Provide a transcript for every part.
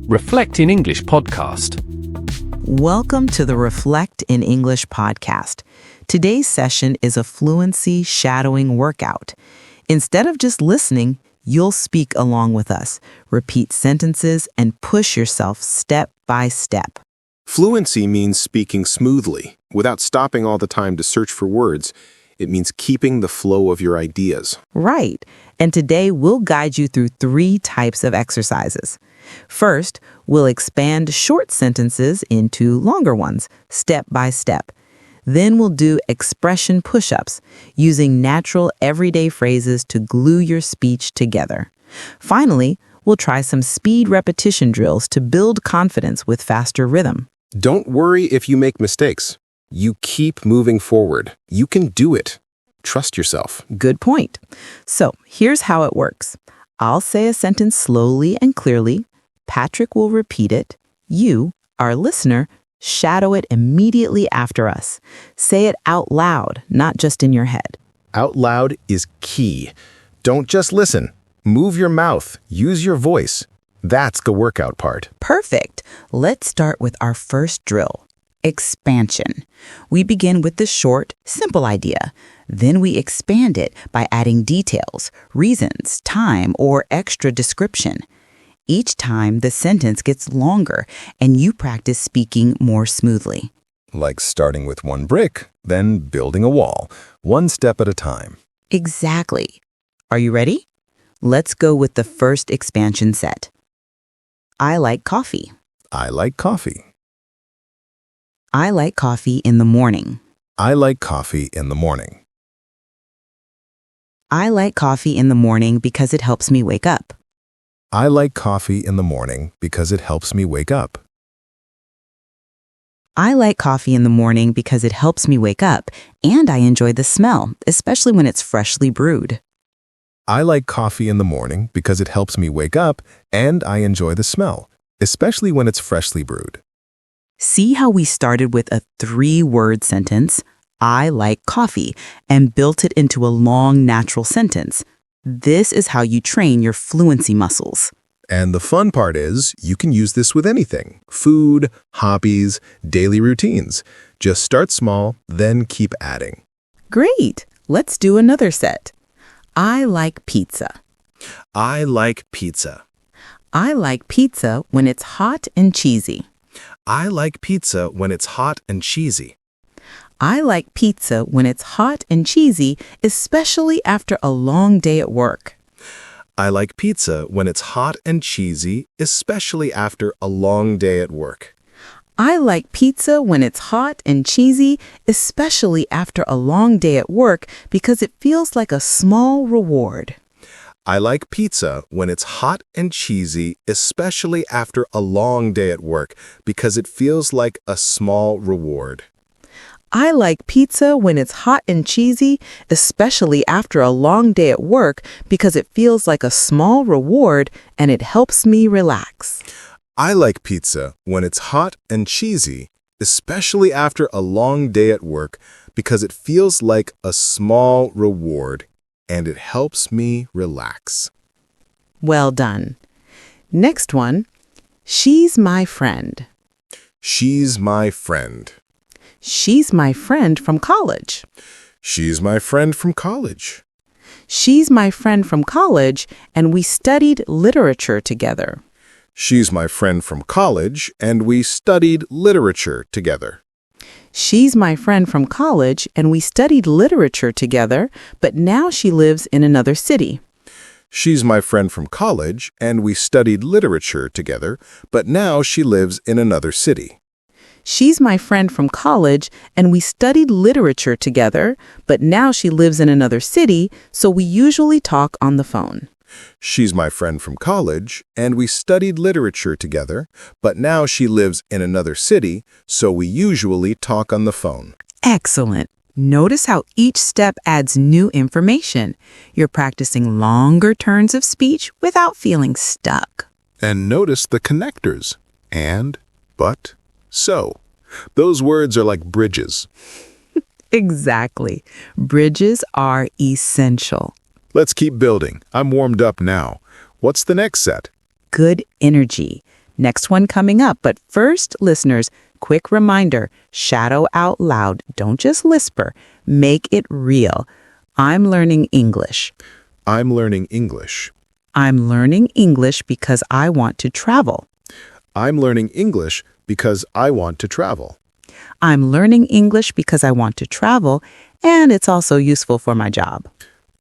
Reflect in English podcast. Welcome to the Reflect in English podcast. Today's session is a fluency shadowing workout. Instead of just listening, you'll speak along with us, repeat sentences, and push yourself step by step. Fluency means speaking smoothly, without stopping all the time to search for words. It means keeping the flow of your ideas. Right. And today we'll guide you through 3 types of exercises. First, we'll expand short sentences into longer ones, step by step. Then we'll do expression push-ups, using natural everyday phrases to glue your speech together. Finally, we'll try some speed repetition drills to build confidence with faster rhythm. Don't worry if you make mistakes. You keep moving forward. You can do it. Trust yourself. Good point. So here's how it works. I'll say a sentence slowly and clearly. Patrick will repeat it. You, our listener, shadow it immediately after us. Say it out loud, not just in your head. Out loud is key. Don't just listen. Move your mouth. Use your voice. That's the workout part. Perfect. Let's start with our first drill. Expansion. We begin with the short, simple idea. Then we expand it by adding details, reasons, time, or extra description. Each time, the sentence gets longer, and you practice speaking more smoothly. Like starting with one brick, then building a wall, one step at a time. Exactly. Are you ready? Let's go with the first expansion set. I like coffee. I like coffee. I like coffee in the morning. I like coffee in the morning. I like coffee in the morning because it helps me wake up. I like coffee in the morning because it helps me wake up. I like coffee in the morning because it helps me wake up, and I enjoy the smell, especially when it's freshly brewed. I like coffee in the morning because it helps me wake up, and I enjoy the smell, especially when it's freshly brewed. See how we started with a 3-word sentence, I like coffee, and built it into a long, natural sentence. This is how you train your fluency muscles. And the fun part is, you can use this with anything. Food, hobbies, daily routines. Just start small, then keep adding. Great! Let's do another set. I like pizza. I like pizza. I like pizza when it's hot and cheesy. I like pizza when it's hot and cheesy. I like pizza when it's hot and cheesy, especially after a long day at work. I like pizza when it's hot and cheesy, especially after a long day at work. I like pizza when it's hot and cheesy, especially after a long day at work, because it feels like a small reward. I like pizza when it's hot and cheesy, especially after a long day at work, because it feels like a small reward. I like pizza when it's hot and cheesy, especially after a long day at work, because it feels like a small reward and it helps me relax. I like pizza when it's hot and cheesy, especially after a long day at work, because it feels like a small reward and it helps me relax. Well done. Next one. She's my friend. She's my friend. She's my friend from college. She's my friend from college. She's my friend from college, and we studied literature together. She's my friend from college, and we studied literature together. She's my friend from college, and we studied literature together, but now she lives in another city. She's my friend from college, and we studied literature together, but now she lives in another city. She's my friend from college, and we studied literature together, but now she lives in another city, so we usually talk on the phone. She's my friend from college, and we studied literature together, but now she lives in another city, so we usually talk on the phone. Excellent. Notice how each step adds new information. You're practicing longer turns of speech without feeling stuck. And notice the connectors. And, but, so. Those words are like bridges. Exactly. Bridges are essential. Let's keep building. I'm warmed up now. What's the next set? Good energy. Next one coming up, but first, listeners, quick reminder, shadow out loud. Don't just whisper. Make it real. I'm learning English. I'm learning English. I'm learning English because I want to travel. I'm learning English because I want to travel. I'm learning English because I want to travel, and it's also useful for my job.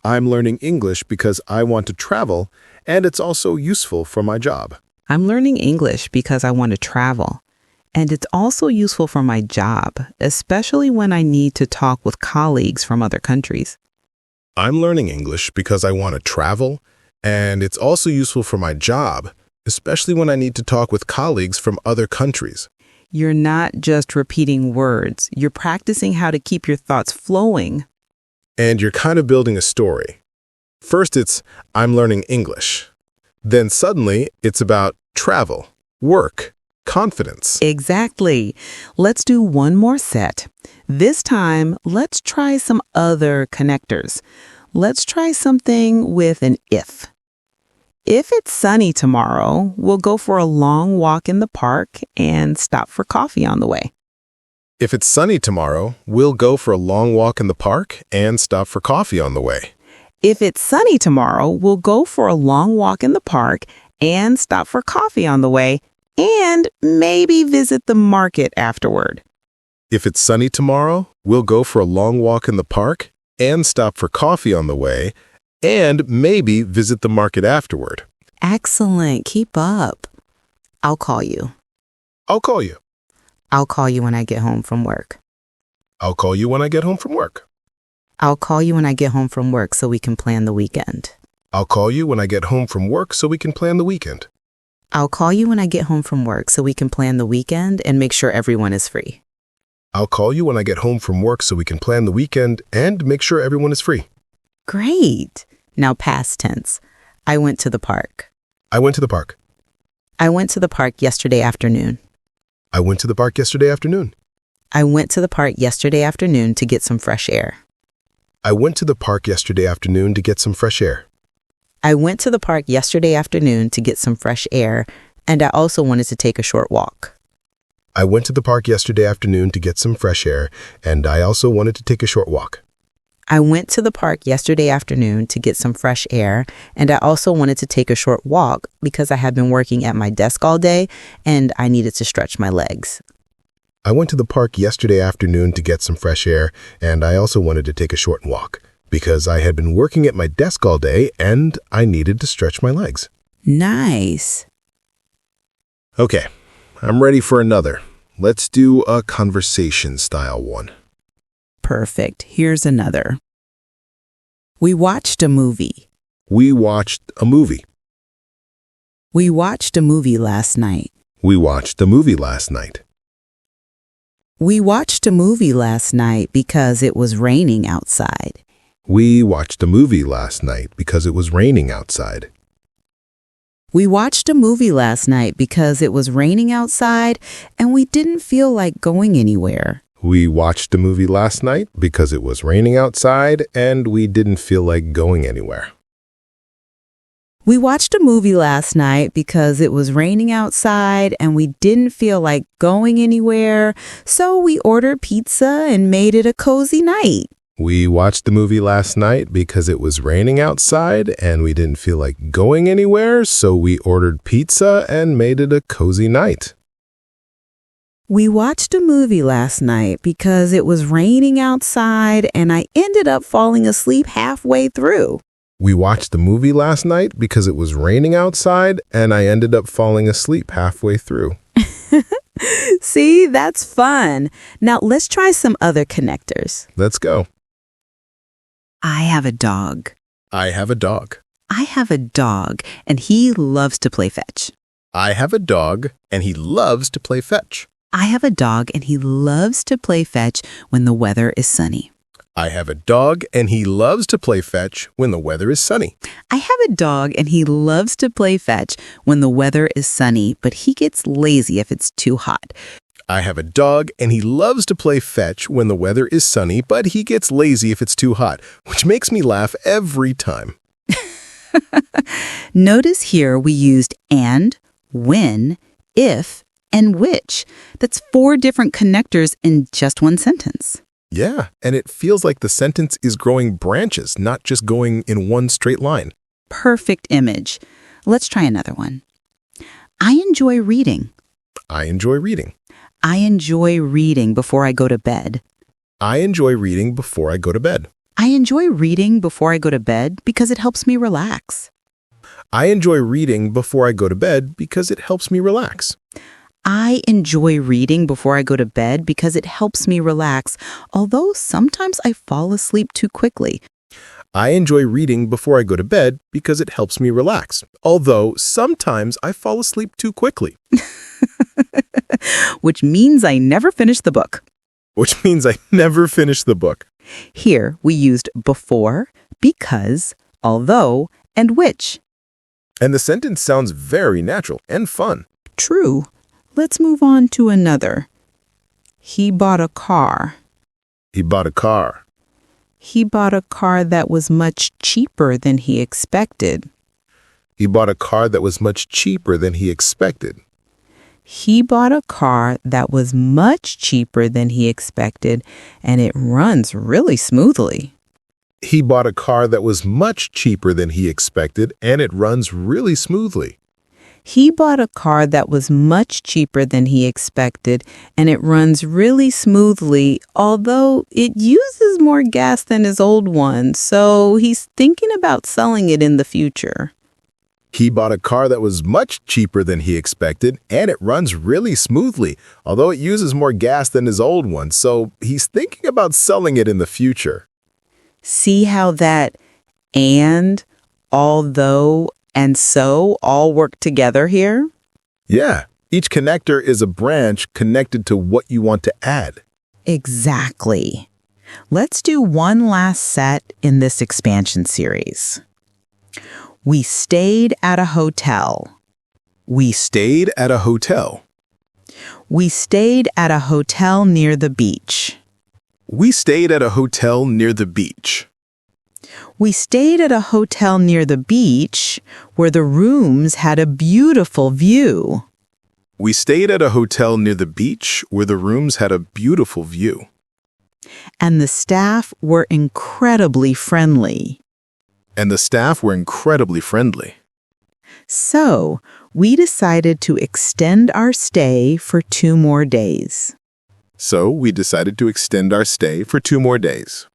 I'm learning English because I want to travel, and it's also useful for my job. I'm learning English because I want to travel, and it's also useful for my job, especially when I need to talk with colleagues from other countries. I'm learning English because I want to travel, and it's also useful for my job, especially when I need to talk with colleagues from other countries. You're not just repeating words. You're practicing how to keep your thoughts flowing. And you're kind of building a story. First, it's I'm learning English. Then suddenly, it's about travel, work, confidence. Exactly. Let's do one more set. This time, let's try some other connectors. Let's try something with an if. If it's sunny tomorrow, we'll go for a long walk in the park and stop for coffee on the way. If it's sunny tomorrow, we'll go for a long walk in the park and stop for coffee on the way. If it's sunny tomorrow, we'll go for a long walk in the park and stop for coffee on the way and maybe visit the market afterward. If it's sunny tomorrow, we'll go for a long walk in the park and stop for coffee on the way and maybe visit the market afterward. Excellent. Keep up. I'll call you. I'll call you. I'll call you when I get home from work. I'll call you when I get home from work. I'll call you when I get home from work so we can plan the weekend. I'll call you when I get home from work so we can plan the weekend. I'll call you when I get home from work so we can plan the weekend and make sure everyone is free. I'll call you when I get home from work so we can plan the weekend and make sure everyone is free. Great. Now past tense. I went to the park. I went to the park. I went to the park yesterday afternoon. I went to the park yesterday afternoon. I went to the park yesterday afternoon to get some fresh air. I went to the park yesterday afternoon to get some fresh air. I went to the park yesterday afternoon to get some fresh air, and I also wanted to take a short walk. I went to the park yesterday afternoon to get some fresh air, and I also wanted to take a short walk. I went to the park yesterday afternoon to get some fresh air, and I also wanted to take a short walk because I had been working at my desk all day and I needed to stretch my legs. I went to the park yesterday afternoon to get some fresh air, and I also wanted to take a short walk because I had been working at my desk all day and I needed to stretch my legs. Nice. Okay, I'm ready for another. Let's do a conversation style one. Perfect. Here's another. We watched a movie. We watched a movie. We watched a movie last night. We watched a movie last night. We watched a movie last night because it was raining outside. We watched a movie last night because it was raining outside. We watched a movie last night because it was raining outside and we didn't feel like going anywhere. We watched a movie last night because it was raining outside and we didn't feel like going anywhere. We watched a movie last night because it was raining outside and we didn't feel like going anywhere, so we ordered pizza and made it a cozy night. We watched the movie last night because it was raining outside and we didn't feel like going anywhere, so we ordered pizza and made it a cozy night. We watched a movie last night because it was raining outside and I ended up falling asleep halfway through. We watched the movie last night because it was raining outside and I ended up falling asleep halfway through. See, that's fun. Now let's try some other connectors. Let's go. I have a dog. I have a dog. I have a dog and he loves to play fetch. I have a dog and he loves to play fetch. I have a dog and he loves to play fetch when the weather is sunny. I have a dog and he loves to play fetch when the weather is sunny. I have a dog and he loves to play fetch when the weather is sunny, but he gets lazy if it's too hot. I have a dog and he loves to play fetch when the weather is sunny, but he gets lazy if it's too hot, which makes me laugh every time. Notice here we used and, when, if, and which. That's 4 different connectors in just one sentence. Yeah, and it feels like the sentence is growing branches, not just going in one straight line. Perfect image. Let's try another one. I enjoy reading. I enjoy reading. I enjoy reading before I go to bed. I enjoy reading before I go to bed. I enjoy reading before I go to bed because it helps me relax. I enjoy reading before I go to bed because it helps me relax. I enjoy reading before I go to bed because it helps me relax, although sometimes I fall asleep too quickly. I enjoy reading before I go to bed because it helps me relax, although sometimes I fall asleep too quickly. Which means I never finish the book. Which means I never finish the book. Here we used before, because, although, and which. And the sentence sounds very natural and fun. True. Let's move on to another. He bought a car. He bought a car. He bought a car that was much cheaper than he expected. He bought a car that was much cheaper than he expected. He bought a car that was much cheaper than he expected, and it runs really smoothly. He bought a car that was much cheaper than he expected, and it runs really smoothly. He bought a car that was much cheaper than he expected, and it runs really smoothly, although it uses more gas than his old one, so he's thinking about selling it in the future. He bought a car that was much cheaper than he expected, and it runs really smoothly, although it uses more gas than his old one, so he's thinking about selling it in the future. See how that and, although, and so all work together here? Yeah, each connector is a branch connected to what you want to add. Exactly. Let's do one last set in this expansion series. We stayed at a hotel. We stayed at a hotel. We stayed at a hotel near the beach. We stayed at a hotel near the beach. We stayed at a hotel near the beach where the rooms had a beautiful view. We stayed at a hotel near the beach where the rooms had a beautiful view. And the staff were incredibly friendly. And the staff were incredibly friendly. So, we decided to extend our stay for 2 more days. So we decided to extend our stay for 2 more days.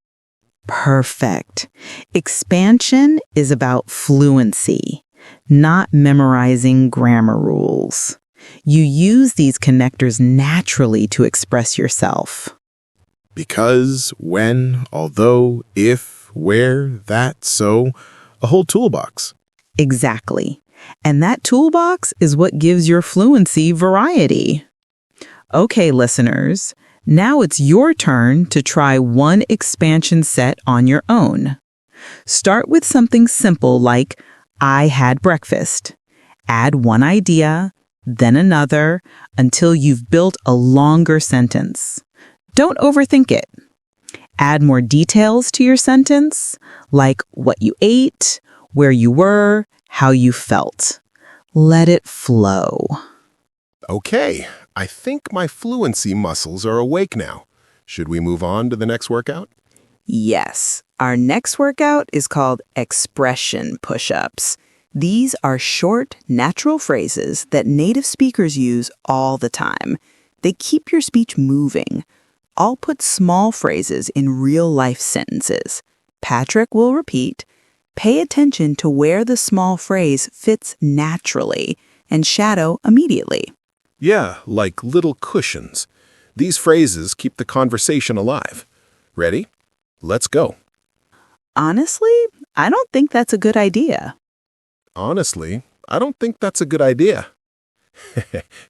Perfect. Expansion is about fluency, not memorizing grammar rules. You use these connectors naturally to express yourself. Because, when, although, if, where, that, so, a whole toolbox. Exactly. And that toolbox is what gives your fluency variety. Okay, listeners, now it's your turn to try one expansion set on your own. Start with something simple like, I had breakfast. Add one idea, then another, until you've built a longer sentence. Don't overthink it. Add more details to your sentence, like what you ate, where you were, how you felt. Let it flow. Okay, I think my fluency muscles are awake now. Should we move on to the next workout? Yes, our next workout is called expression push-ups. These are short, natural phrases that native speakers use all the time. They keep your speech moving. I'll put small phrases in real-life sentences. Patrick will repeat. Pay attention to where the small phrase fits naturally and shadow immediately. Yeah, like little cushions. These phrases keep the conversation alive. Ready? Let's go. Honestly, I don't think that's a good idea. Honestly, I don't think that's a good idea.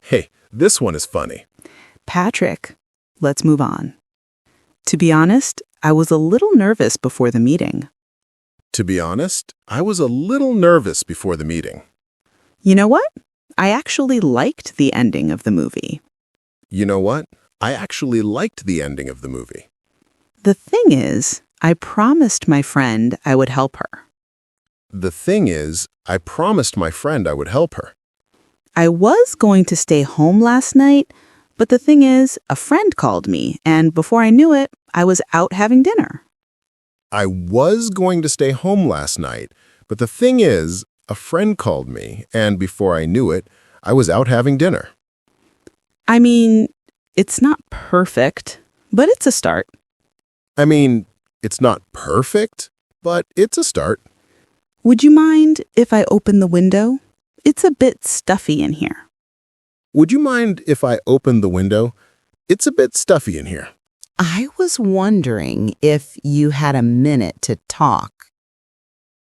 Hey, this one is funny. Patrick, let's move on. To be honest, I was a little nervous before the meeting. To be honest, I was a little nervous before the meeting. You know what? I actually liked the ending of the movie. You know what? I actually liked the ending of the movie. The thing is, I promised my friend I would help her. The thing is, I promised my friend I would help her. I was going to stay home last night, but the thing is, a friend called me, and before I knew it, I was out having dinner. I was going to stay home last night, but the thing is, a friend called me, and before I knew it, I was out having dinner. I mean, it's not perfect, but it's a start. I mean, it's not perfect, but it's a start. Would you mind if I open the window? It's a bit stuffy in here. Would you mind if I opened the window? It's a bit stuffy in here. I was wondering if you had a minute to talk.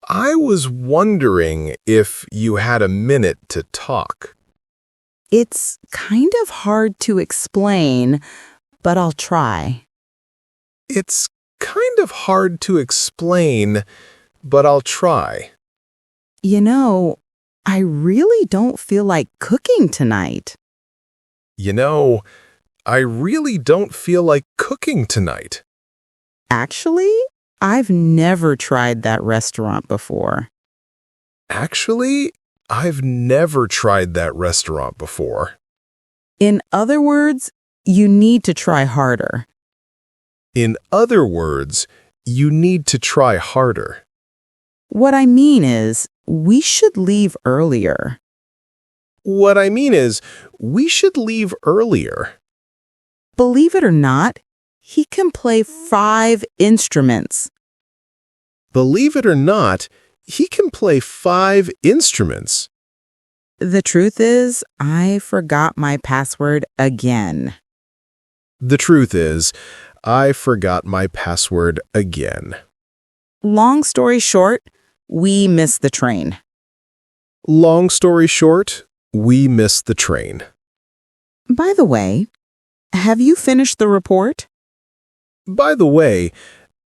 I was wondering if you had a minute to talk. It's kind of hard to explain, but I'll try. It's kind of hard to explain, but I'll try. You know, I really don't feel like cooking tonight. I really don't feel like cooking tonight. Actually, I've never tried that restaurant before. Actually, I've never tried that restaurant before. In other words, you need to try harder. In other words, you need to try harder. What I mean is, we should leave earlier. What I mean is, we should leave earlier. Believe it or not, he can play 5 instruments. Believe it or not, he can play 5 instruments. The truth is, I forgot my password again. The truth is, I forgot my password again. Long story short, we missed the train. Long story short, we missed the train. By the way, have you finished the report? By the way,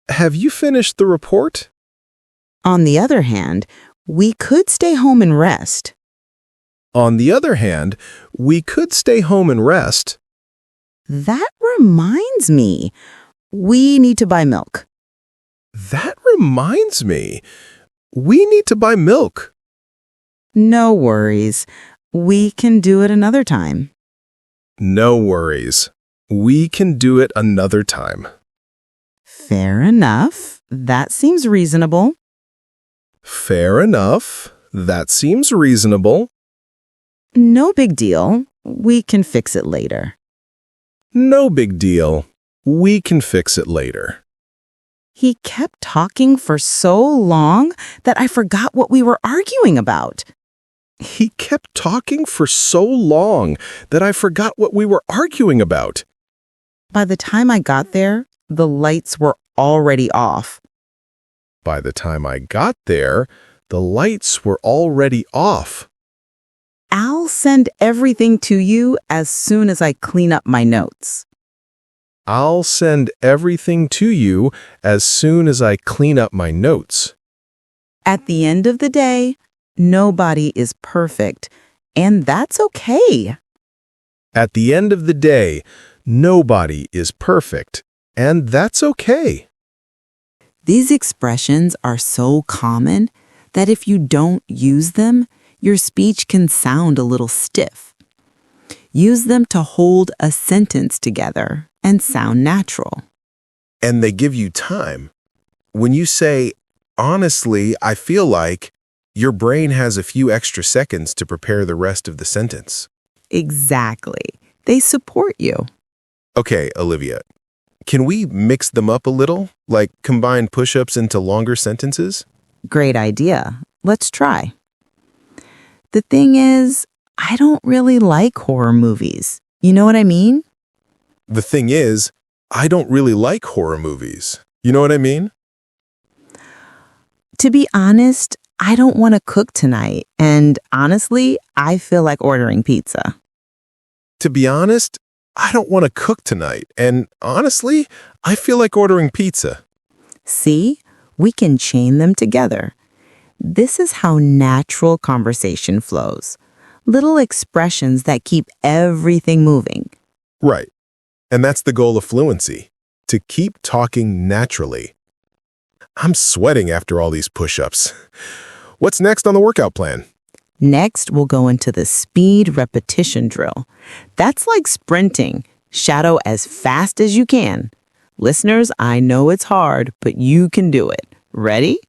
have you finished the report? On the other hand, we could stay home and rest. On the other hand, we could stay home and rest. That reminds me, we need to buy milk. That reminds me, we need to buy milk. No worries. We can do it another time. No worries. We can do it another time. Fair enough. That seems reasonable. Fair enough. That seems reasonable. No big deal. We can fix it later. No big deal. We can fix it later. He kept talking for so long that I forgot what we were arguing about. He kept talking for so long that I forgot what we were arguing about. By the time I got there, the lights were already off. By the time I got there, the lights were already off. I'll send everything to you as soon as I clean up my notes. I'll send everything to you as soon as I clean up my notes. At the end of the day, nobody is perfect, and that's okay. At the end of the day, nobody is perfect, and that's okay. These expressions are so common that if you don't use them, your speech can sound a little stiff. Use them to hold a sentence together and sound natural. And they give you time. When you say, honestly, I feel like, your brain has a few extra seconds to prepare the rest of the sentence. Exactly. They support you. Okay, Olivia, can we mix them up a little? Like combine push-ups into longer sentences? Great idea. Let's try. The thing is, I don't really like horror movies. You know what I mean? The thing is, I don't really like horror movies. You know what I mean? To be honest, I don't want to cook tonight, and honestly, I feel like ordering pizza. To be honest, I don't want to cook tonight, and honestly, I feel like ordering pizza. See? We can chain them together. This is how natural conversation flows. Little expressions that keep everything moving. Right. And that's the goal of fluency, to keep talking naturally. I'm sweating after all these push-ups. What's next on the workout plan? Next, we'll go into the speed repetition drill. That's like sprinting. Shadow as fast as you can. Listeners, I know it's hard, but you can do it. Ready?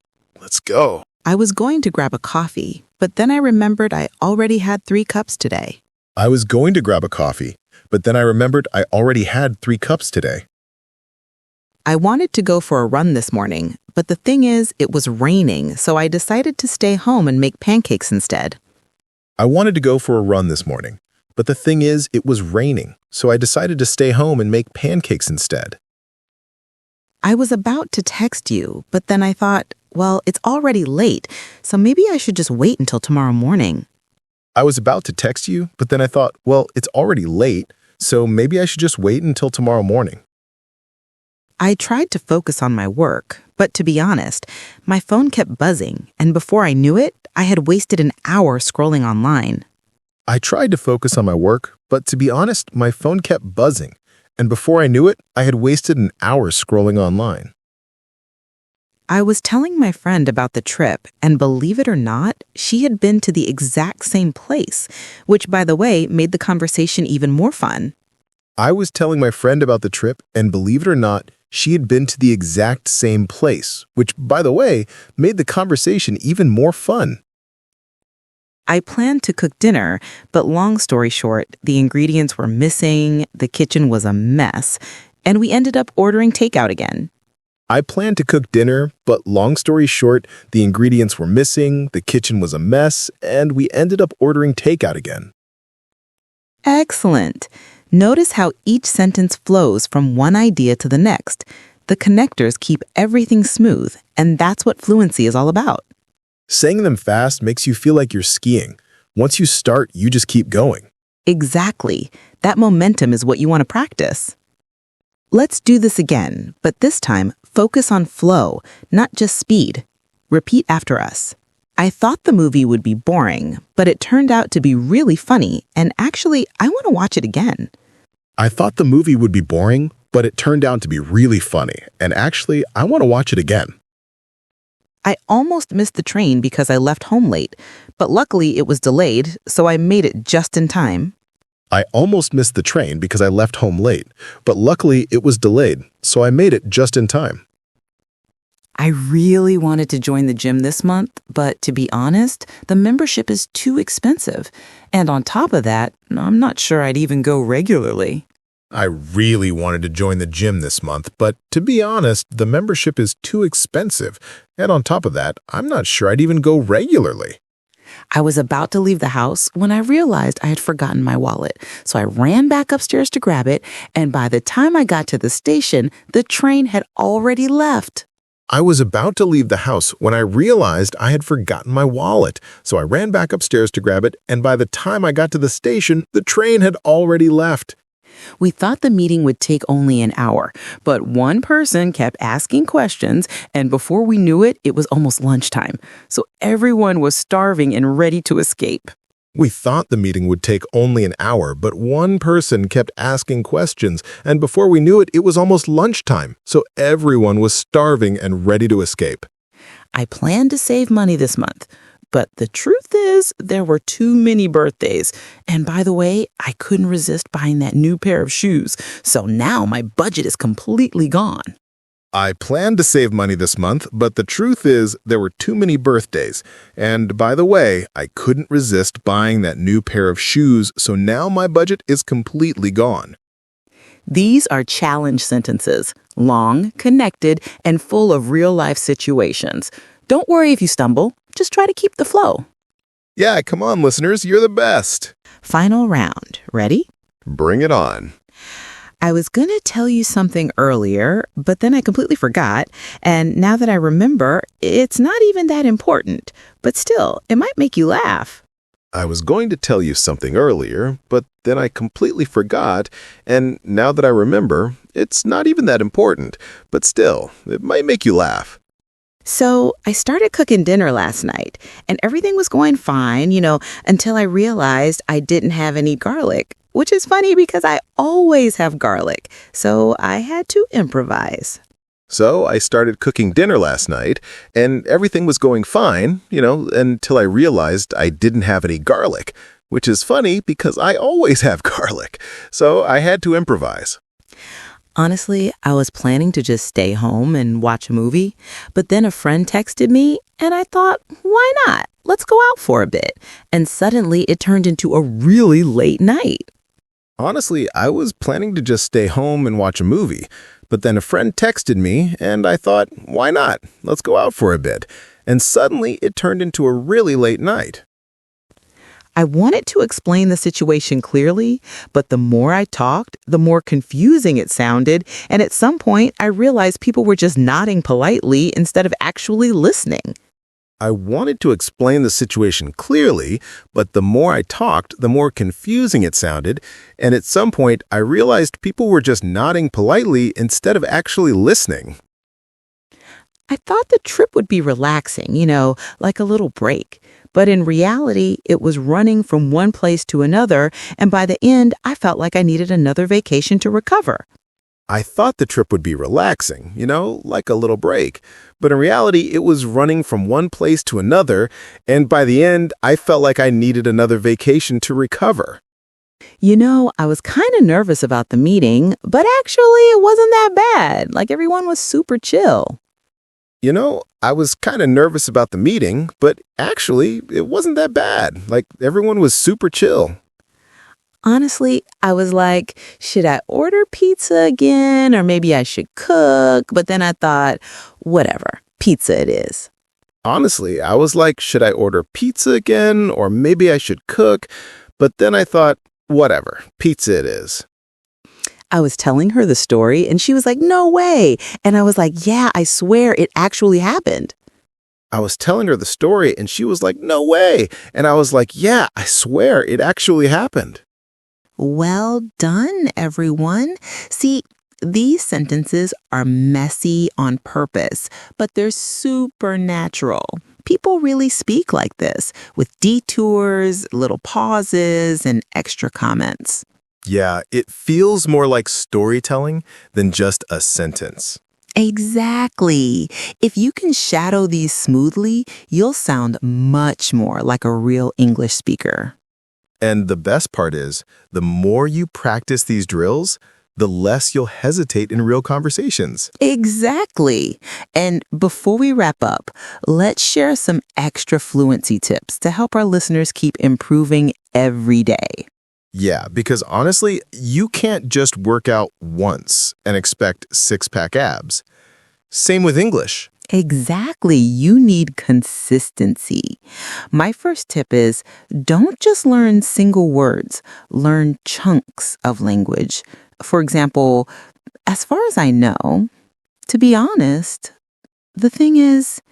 Let's go. I was going to grab a coffee, but then I remembered I already had 3 cups today. I was going to grab a coffee, but then I remembered I already had 3 cups today. I wanted to go for a run this morning, but the thing is, it was raining, so I decided to stay home and make pancakes instead. I wanted to go for a run this morning, but the thing is, it was raining, so I decided to stay home and make pancakes instead. I was about to text you, but then I thought, well, it's already late, so maybe I should just wait until tomorrow morning. I was about to text you, but then I thought, well, it's already late, so maybe I should just wait until tomorrow morning. I tried to focus on my work, but to be honest, my phone kept buzzing, and before I knew it, I had wasted an hour scrolling online. I tried to focus on my work, but to be honest, my phone kept buzzing, and before I knew it, I had wasted an hour scrolling online. I was telling my friend about the trip, and believe it or not, she had been to the exact same place, which, by the way, made the conversation even more fun. I was telling my friend about the trip, and believe it or not, she had been to the exact same place, which, by the way, made the conversation even more fun. I planned to cook dinner, but long story short, the ingredients were missing, the kitchen was a mess, and we ended up ordering takeout again. I planned to cook dinner, but long story short, the ingredients were missing, the kitchen was a mess, and we ended up ordering takeout again. Excellent. Notice how each sentence flows from one idea to the next. The connectors keep everything smooth, and that's what fluency is all about. Saying them fast makes you feel like you're skiing. Once you start, you just keep going. Exactly. That momentum is what you want to practice. Let's do this again, but this time, focus on flow, not just speed. Repeat after us. I thought the movie would be boring, but it turned out to be really funny, and actually, I want to watch it again. I thought the movie would be boring, but it turned out to be really funny, and actually, I want to watch it again. I almost missed the train because I left home late, but luckily it was delayed, so I made it just in time. I almost missed the train because I left home late, but luckily it was delayed, so I made it just in time. I really wanted to join the gym this month, but to be honest, the membership is too expensive. And on top of that, I'm not sure I'd even go regularly. I really wanted to join the gym this month, but to be honest, the membership is too expensive. And on top of that, I'm not sure I'd even go regularly. I was about to leave the house when I realized I had forgotten my wallet. So I ran back upstairs to grab it, and by the time I got to the station, the train had already left. I was about to leave the house when I realized I had forgotten my wallet. So I ran back upstairs to grab it, and by the time I got to the station, the train had already left. We thought the meeting would take only an hour, but one person kept asking questions, and before we knew it, it was almost lunchtime. So everyone was starving and ready to escape. We thought the meeting would take only an hour, but one person kept asking questions, and before we knew it, it was almost lunchtime. So everyone was starving and ready to escape. I planned to save money this month. But the truth is, there were too many birthdays. And by the way, I couldn't resist buying that new pair of shoes. So now my budget is completely gone. I planned to save money this month, but the truth is there were too many birthdays. And by the way, I couldn't resist buying that new pair of shoes, so now my budget is completely gone. These are challenge sentences, long, connected, and full of real-life situations. Don't worry if you stumble. Just try to keep the flow. Yeah, come on, listeners, you're the best. Final round. Ready? Bring it on. I was going to tell you something earlier, but then I completely forgot. And now that I remember, it's not even that important. But still, it might make you laugh. I was going to tell you something earlier, but then I completely forgot. And now that I remember, it's not even that important. But still, it might make you laugh. So I started cooking dinner last night, and everything was going fine, until I realized I didn't have any garlic, which is funny because I always have garlic. So I had to improvise. So I started cooking dinner last night, and everything was going fine, until I realized I didn't have any garlic, which is funny because I always have garlic. So I had to improvise. Honestly, I was planning to just stay home and watch a movie, but then a friend texted me and I thought, why not? Let's go out for a bit. And suddenly it turned into a really late night. Honestly, I was planning to just stay home and watch a movie, but then a friend texted me and I thought, why not? Let's go out for a bit. And suddenly it turned into a really late night. I wanted to explain the situation clearly, but the more I talked, the more confusing it sounded, and at some point I realized people were just nodding politely instead of actually listening. I wanted to explain the situation clearly, but the more I talked, the more confusing it sounded, and at some point I realized people were just nodding politely instead of actually listening. I thought the trip would be relaxing, like a little break. But in reality, it was running from one place to another, and by the end, I felt like I needed another vacation to recover. I thought the trip would be relaxing, like a little break. But in reality, it was running from one place to another, and by the end, I felt like I needed another vacation to recover. I was kind of nervous about the meeting, but actually it wasn't that bad. Like everyone was super chill. I was kind of nervous about the meeting, but actually, it wasn't that bad. Like, everyone was super chill. Honestly, I was like, should I order pizza again? Or maybe I should cook? But then I thought, whatever, pizza it is. Honestly, I was like, should I order pizza again? Or maybe I should cook? But then I thought, whatever, pizza it is. I was telling her the story and she was like, no way. And I was like, yeah, I swear it actually happened. I was telling her the story and she was like, no way. And I was like, yeah, I swear it actually happened. Well done, everyone. See, these sentences are messy on purpose, but they're super natural. People really speak like this, with detours, little pauses, and extra comments. Yeah, it feels more like storytelling than just a sentence. Exactly. If you can shadow these smoothly, you'll sound much more like a real English speaker. And the best part is, the more you practice these drills, the less you'll hesitate in real conversations. Exactly. And before we wrap up, let's share some extra fluency tips to help our listeners keep improving every day. Yeah, because honestly, you can't just work out once and expect six-pack abs. Same with English. Exactly. You need consistency. My first tip is don't just learn single words, learn chunks of language. For example, as far as I know, to be honest, the thing is,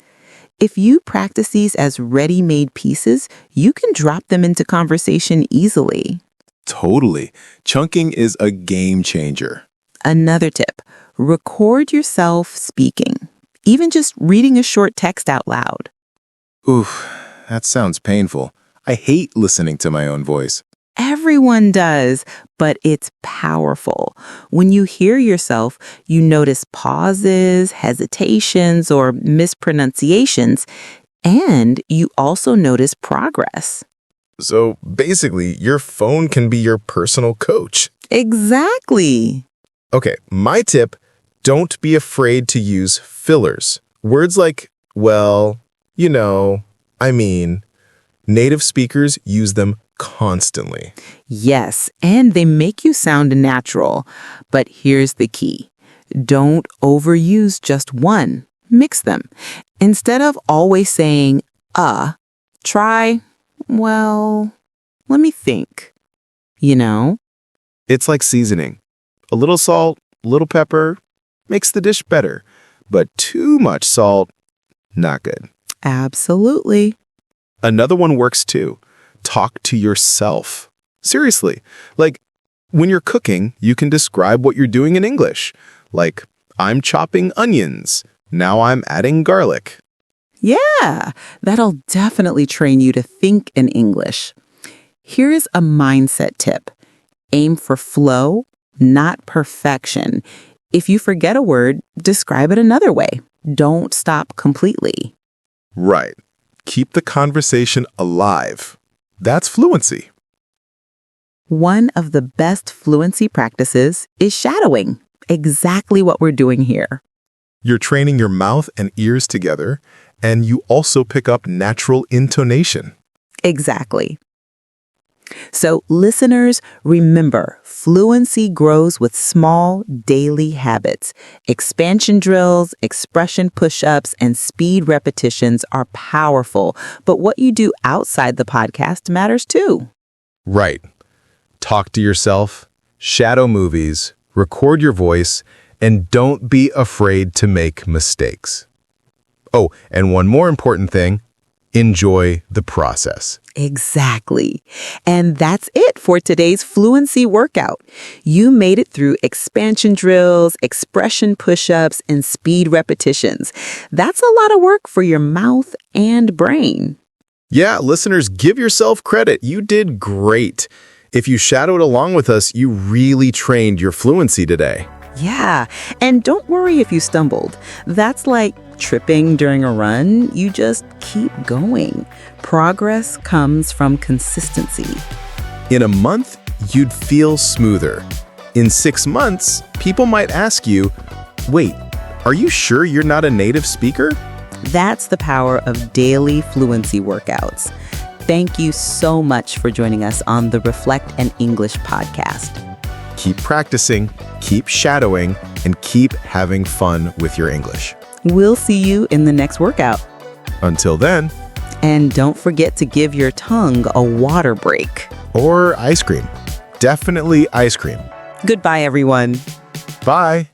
if you practice these as ready-made pieces, you can drop them into conversation easily. Totally. Chunking is a game changer. Another tip, record yourself speaking, even just reading a short text out loud. Oof, that sounds painful. I hate listening to my own voice. Everyone does, but it's powerful. When you hear yourself, you notice pauses, hesitations, or mispronunciations, and you also notice progress. So basically, your phone can be your personal coach. Exactly. Okay, my tip, don't be afraid to use fillers. Words like, well, I mean. Native speakers use them constantly. Yes, and they make you sound natural. But here's the key. Don't overuse just one. Mix them. Instead of always saying, try, well, let me think. It's like seasoning. A little salt, a little pepper makes the dish better. But too much salt, not good. Absolutely. Another one works too. Talk to yourself. Seriously. Like, when you're cooking, you can describe what you're doing in English. Like, I'm chopping onions. Now I'm adding garlic. Yeah, that'll definitely train you to think in English. Here's a mindset tip. Aim for flow, not perfection. If you forget a word, describe it another way. Don't stop completely. Right. Keep the conversation alive. That's fluency. One of the best fluency practices is shadowing. Exactly what we're doing here. You're training your mouth and ears together, and you also pick up natural intonation. Exactly. So, listeners, remember, fluency grows with small daily habits. Expansion drills, expression push-ups, and speed repetitions are powerful, but what you do outside the podcast matters too. Right. Talk to yourself, shadow movies, record your voice, and don't be afraid to make mistakes. Oh, and one more important thing, enjoy the process. Exactly. And that's it for today's fluency workout. You made it through expansion drills, expression push-ups, and speed repetitions. That's a lot of work for your mouth and brain. Yeah, listeners, give yourself credit. You did great. If you shadowed along with us, you really trained your fluency today. Yeah, and don't worry if you stumbled. That's like tripping during a run. You just keep going. Progress comes from consistency. In a month, you'd feel smoother. In 6 months, people might ask you, wait, are you sure you're not a native speaker? That's the power of daily fluency workouts. Thank you so much for joining us on the Reflect and English podcast. Keep practicing, keep shadowing, and keep having fun with your English. We'll see you in the next workout. Until then. And don't forget to give your tongue a water break. Or ice cream. Definitely ice cream. Goodbye, everyone. Bye.